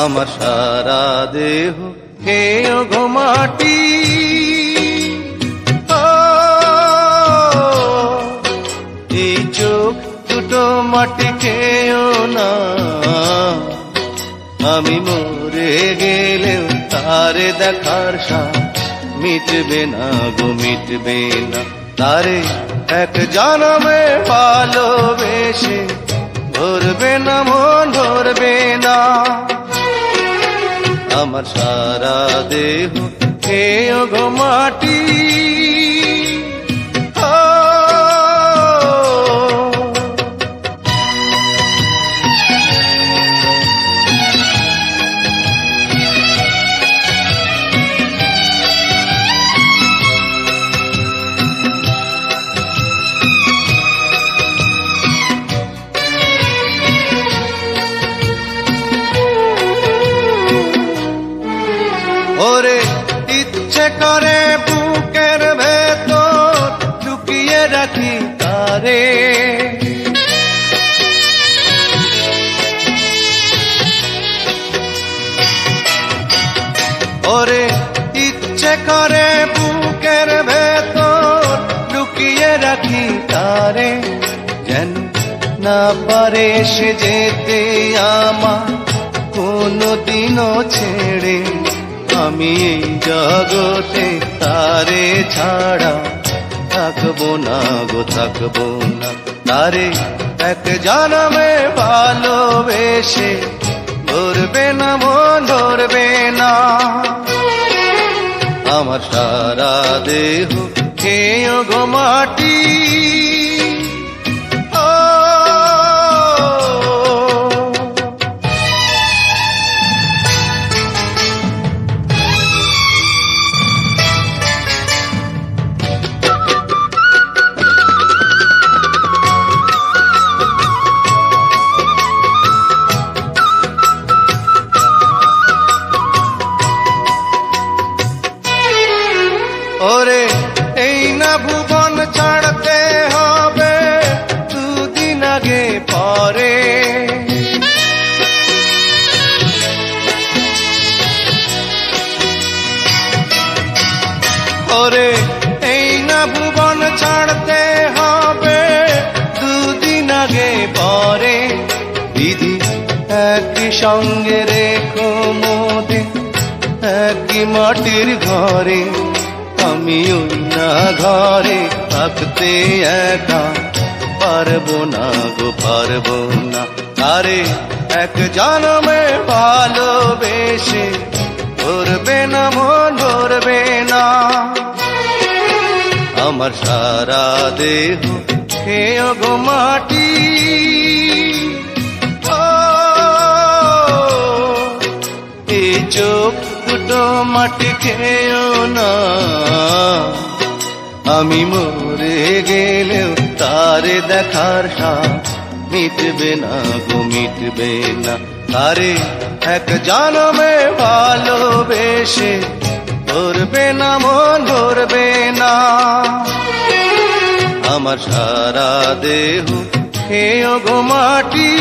আমার সারা দেহ খেয়েও গো মাটি। এই চোখ দুটো মাটি খেয়েও না, আমি মরে গেলেও তারে দেখার স্বাদ মিটবে না গো, মিটবে না। তারে এক জনমে ভালোবেসে ধরবে না মন, ধরবে না। আমার সারা দেহ খেয়েও গো মাটি। ওরে ইচ্ছে করে বুকের ভেতর লুকিয়ে রাখি তারে, ওরে ইচ্ছে করে বুকের ভেতর লুকিয়ে রাখি তারে, যেন না পারে সে যেতে আমার কোনদিনও ছেড়ে। আমি এই জগতে তারে ছাড়া থাকবো না গো, থাকবো না। তারে এক জনমে ভালোবেসে ধরবে না মন, ধরবে না। আমার সারা দেহ খেয়েও গো মাটি। ওরে এই না ভুবন ছাড়তে হবে দুদিন আগে পরে, ওরে এই না ভুবন ছাড়তে হবে দুদিন আগে পরে। দিদি একই সঙ্গে রেখো মোদে একই মাটির ঘরে, আমি ওই না ঘরে থাকতে একা পারবো না গো, পারবো না। আরে এক জনমে ভালোবেসে ধরবে না মন, ধরবে না। আমার সারা দেহ খেয়েও গো মাটি। এই চোখ দুটো মাটি খেয়েও না, আমি মরে গেলেও তারে দেখার স্বাদ মিটবে না গো, মিটবে না। তারে এক জনমে ভালোবেসে ধরবে না মন, ধরবে না। আমার সারা দেহ খেয়েও গো মাটি।